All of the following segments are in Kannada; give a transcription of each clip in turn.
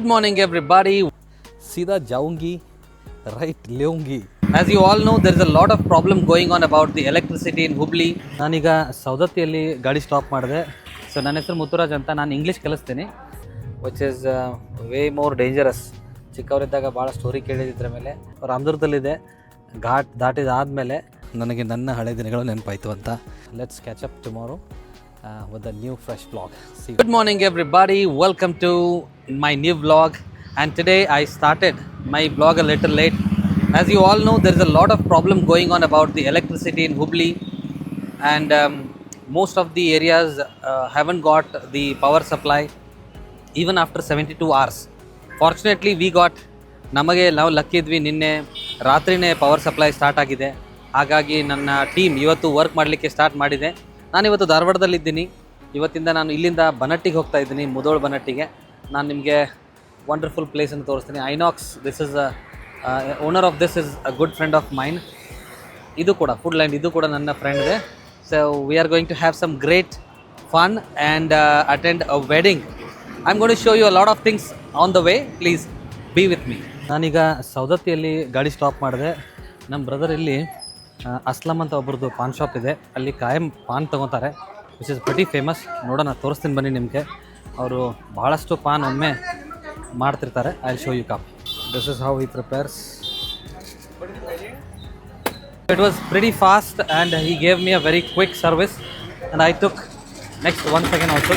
Good morning, everybody. सीधा जाऊंगी, right लेऊंगी. As you all know, there is a lot of problem going on about the electricity in Hubli. ನಾನೀಗ ಸೌದತ್ತಿಯಲ್ಲಿ ಗಾಡಿ ಸ್ಟಾಪ್ ಮಾಡಿದೆ. ಸೊ ನನ್ನ ಹೆಸರು ಮುತ್ತುರಾಜ್ ಅಂತ. ನಾನು ಇಂಗ್ಲೀಷ್ ಕಲಿಸ್ತೀನಿ, which is way more dangerous. ಚಿಕ್ಕವರಿದ್ದಾಗ ಭಾಳ ಸ್ಟೋರಿ ಕೇಳಿದ್ರ ಮೇಲೆ ರಾಮದುರ್ಗದಲ್ಲಿದೆ. ಘಾಟ್ ದಾಟಿದಾದಮೇಲೆ ನನಗೆ ನನ್ನ ಹಳೆ ದಿನಗಳು ನೆನಪಾಯಿತು ಅಂತ. Let's catch up tomorrow with a new fresh vlog. See you. Good morning, everybody. Welcome to my new vlog. And today I started my vlog a little late. As you all know, there is a lot of problem going on about the electricity in Hubli, and most of the areas haven't got the power supply even after 72 hours. Fortunately, we got ನಮಗೆ ನಾವು ಲಕ್ಕಿ ಇದ್ವಿ, ನಿನ್ನೆ ರಾತ್ರಿನೇ ಪವರ್ ಸಪ್ಲೈ ಸ್ಟಾರ್ಟ್ ಆಗಿದೆ. ಹಾಗಾಗಿ ನನ್ನ ಟೀಮ್ ಇವತ್ತು ವರ್ಕ್ ಮಾಡಲಿಕ್ಕೆ ಸ್ಟಾರ್ಟ್ ಮಾಡಿದೆ. ನಾನಿವತ್ತು ಧಾರವಾಡದಲ್ಲಿದ್ದೀನಿ. ಇವತ್ತಿಂದ ನಾನು ಇಲ್ಲಿಂದ ಬನಟ್ಟಿಗೆ ಹೋಗ್ತಾ ಇದ್ದೀನಿ, ಮುದೋಳು ಬನಟ್ಟಿಗೆ. ನಾನು ನಿಮಗೆ ವಂಡರ್ಫುಲ್ ಪ್ಲೇಸನ್ನು ತೋರಿಸ್ತೀನಿ. Inox, this is owner of this is a good friend of mine. ಇದು ಕೂಡ ಫುಡ್ ಲ್ಯಾಂಡ್, ಇದು ಕೂಡ ನನ್ನ ಫ್ರೆಂಡ್ ಇದೆ. So we are going to have some great fun and attend a wedding. I am going to show you a lot of things on the way. Please be with me. ನಾನೀಗ ಸೌದತ್ತಿಯಲ್ಲಿ ಗಾಡಿ ಸ್ಟಾಪ್ ಮಾಡಿದೆ. ನಮ್ಮ ಬ್ರದರ್ ಇಲ್ಲಿ ಅಸ್ಲಮ್ ಅಂತ ಒಬ್ರದ್ದು ಪಾನ್ ಶಾಪ್ ಇದೆ, ಅಲ್ಲಿ ಕಾಯಂ ಪಾನ್ ತೊಗೊತಾರೆ, ವಿಚ್ ಇಸ್ ವೆರಿ ಫೇಮಸ್. ನೋಡೋಣ, ತೋರಿಸ್ತೀನಿ ಬನ್ನಿ ನಿಮಗೆ. ಅವರು ಭಾಳಷ್ಟು ಪಾನ್ ಒಮ್ಮೆ ಮಾಡ್ತಿರ್ತಾರೆ. I will show you cup. This is how he prepares. It was very fast and he gave me a very quick service and I took next 1 second also.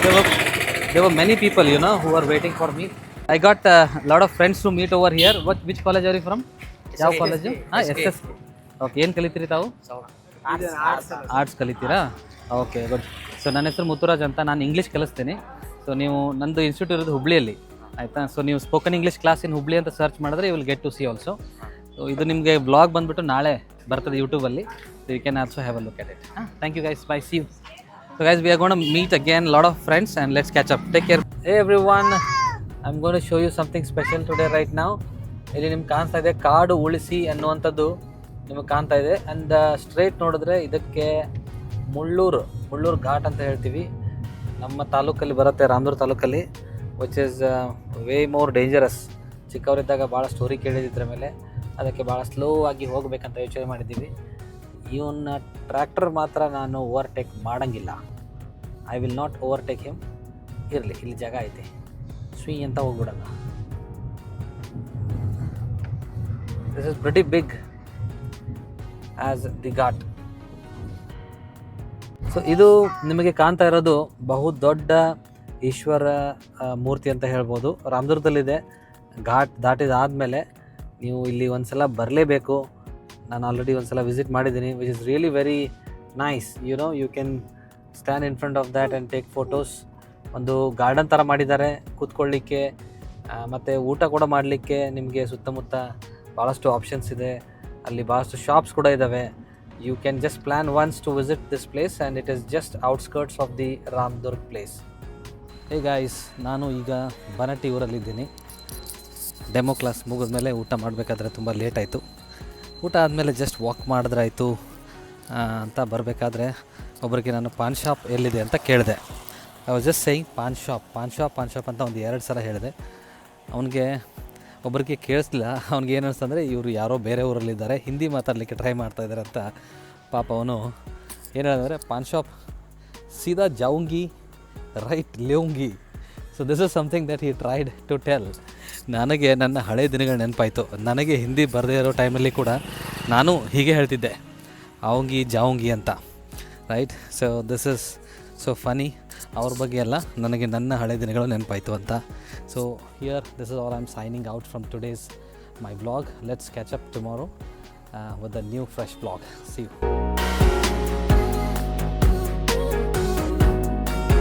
there were many people, you know, who are waiting for me. I got a lot of friends to meet over here. Which college are you from? ಯಾವ ಕಾಲೇಜು? SS. ಓಕೆ, ಏನು ಕಲಿತೀರಿ ತಾವು? ಆರ್ಟ್ಸ್ ಕಲಿತೀರಾ? Okay, good. ಸೊ ನನ್ನ ಹೆಸರು ಮುತ್ತುರಾಜ್ ಅಂತ. ನಾನು ಇಂಗ್ಲೀಷ್ ಕಲಿಸ್ತೀನಿ. ಸೊ ನೀವು ನಂದು ಇನ್ಸ್ಟಿಟ್ಯೂಟ್ ಇರೋದು ಹುಬ್ಳಿಯಲ್ಲಿ, ಆಯಿತಾ? ಸೊ ನೀವು ಸ್ಪೋಕನ್ ಇಂಗ್ಲೀಷ್ ಕ್ಲಾಸ್ ಇನ್ ಹುಬ್ಳಿ ಅಂತ ಸರ್ಚ್ ಮಾಡಿದ್ರೆ you will get to C also. So ಇದು ನಿಮಗೆ ಬ್ಲಾಗ್ ಬಂದುಬಿಟ್ಟು ನಾಳೆ ಬರ್ತದೆ ಯೂಟ್ಯೂಬಲ್ಲಿ. So you can also have a look at it. Thank you guys, by, C you. So guys, we are gonna to meet again lot of friends and let's catch up. Take care. Hey everyone, I am gonna to show you something special today right now. ಇಲ್ಲಿ ನಿಮ್ಗೆ ಕಾಣಿಸ್ತಾ ಇದೆ ಕಾಡು ಉಳಿಸಿ ಅನ್ನುವಂಥದ್ದು ನಿಮಗೆ ಕಾಣ್ತಾ ಇದೆ. ಆ್ಯಂಡ್ ಸ್ಟ್ರೇಟ್ ನೋಡಿದ್ರೆ ಇದಕ್ಕೆ ಮುಳ್ಳೂರು ಘಾಟ್ ಅಂತ ಹೇಳ್ತೀವಿ. ನಮ್ಮ ತಾಲೂಕಲ್ಲಿ ಬರುತ್ತೆ, ರಾಮದುರ್ಗ ತಾಲೂಕಲ್ಲಿ, which is way more dangerous. ಚಿಕ್ಕವರಿದ್ದಾಗ ಭಾಳ ಸ್ಟೋರಿ ಕೇಳಿದ್ರ ಮೇಲೆ ಅದಕ್ಕೆ ಭಾಳ ಸ್ಲೋ ಆಗಿ ಹೋಗಬೇಕಂತ ಯೋಚನೆ ಮಾಡಿದ್ದೀವಿ. ಇವನ್ನ ಟ್ರ್ಯಾಕ್ಟರ್ ಮಾತ್ರ ನಾನು ಓವರ್ಟೇಕ್ ಮಾಡೋಂಗಿಲ್ಲ. I will not overtake him. ಇರಲಿ, ಇಲ್ಲಿ ಜಾಗ ಐತೆ, ಸ್ವೀ ಅಂತ ಹೋಗ್ಬಿಡೋಣ. This is pretty big as the ghat. So ಇದು ನಿಮಗೆ ಕಾಣ್ತಾ ಇರೋದು ಬಹು ದೊಡ್ಡ ಈಶ್ವರ ಮೂರ್ತಿ ಅಂತ ಹೇಳ್ಬೋದು. ರಾಮದುರ್ಗದಲ್ಲಿದೆ. ಘಾಟ್ ದಾಟಿದಾದಮೇಲೆ ನೀವು ಇಲ್ಲಿ ಒಂದು ಸಲ ಬರಲೇಬೇಕು. ನಾನು ಆಲ್ರೆಡಿ ಒಂದು ಸಲ ವಿಸಿಟ್ ಮಾಡಿದ್ದೀನಿ, which is really very nice. You know, you can stand in front of that and take photos. ಒಂದು ಗಾರ್ಡನ್ ಥರ ಮಾಡಿದ್ದಾರೆ ಕೂತ್ಕೊಳ್ಳಿಕ್ಕೆ, ಮತ್ತು ಊಟ ಕೂಡ ಮಾಡಲಿಕ್ಕೆ ನಿಮಗೆ ಸುತ್ತಮುತ್ತ ಭಾಳಷ್ಟು ಆಪ್ಷನ್ಸ್ ಇದೆ. ಅಲ್ಲಿ ಭಾಳಷ್ಟು ಶಾಪ್ಸ್ ಕೂಡ ಇದ್ದಾವೆ. You can just plan once to visit this place and it is just outskirts of the Ramdurg place. Hey guys, ನಾನು ಈಗ ಬನಟ್ಟಿ ಊರಲ್ಲಿದ್ದೀನಿ. ಡೆಮೋ ಕ್ಲಾಸ್ ಮುಗಿದ್ಮೇಲೆ ಊಟ ಮಾಡಬೇಕಾದ್ರೆ ತುಂಬ ಲೇಟ್ ಆಯಿತು. ಊಟ ಆದಮೇಲೆ ಜಸ್ಟ್ ವಾಕ್ ಮಾಡಿದ್ರಾಯಿತು ಅಂತ ಬರಬೇಕಾದ್ರೆ ಒಬ್ಬರಿಗೆ ನಾನು ಪಾನ್ ಶಾಪ್ ಎಲ್ಲಿದೆ ಅಂತ ಕೇಳಿದೆ. I was just saying PAN shop ಅಂತ ಒಂದು 2 ಸಲ ಹೇಳಿದೆ. ಅವನಿಗೆ ಒಬ್ಬರಿಗೆ ಕೇಳಿಸ್ಲಿಲ್ಲ. ಅವ್ನಿಗೆ ಏನು ಅನಿಸ್ತಂದರೆ ಇವರು ಯಾರೋ ಬೇರೆ ಊರಲ್ಲಿದ್ದಾರೆ, ಹಿಂದಿ ಮಾತಾಡಲಿಕ್ಕೆ ಟ್ರೈ ಮಾಡ್ತಾಯಿದ್ದಾರೆ ಅಂತ. ಪಾಪ ಅವನು ಏನು ಹೇಳಿದ್ರೆ, ಪಾನ್ ಶಾಪ್ ಸೀದಾ ಜಾऊंगी, ರೈಟ್ ಲೇऊंगी. So this is something that he tried to tell. ನನಗೆ ನನ್ನ ಹಳೆ ದಿನಗಳು ನೆನಪಾಯಿತು. ನನಗೆ ಹಿಂದಿ ಬರದೇ ಇರೋ ಟೈಮಲ್ಲಿ ಕೂಡ ನಾನು ಹೀಗೆ ಹೇಳ್ತಿದ್ದೆ, ಆऊंगी जाऊंगी ಅಂತ, right? So this is so funny. ಅವ್ರ ಬಗ್ಗೆ ಎಲ್ಲ ನನಗೆ ನನ್ನ ಹಳೆ ದಿನಗಳು ನೆನಪಾಯಿತು ಅಂತ. So here this is all I am signing out from today's my vlog. Let's catch up tomorrow with a new fresh vlog. See you.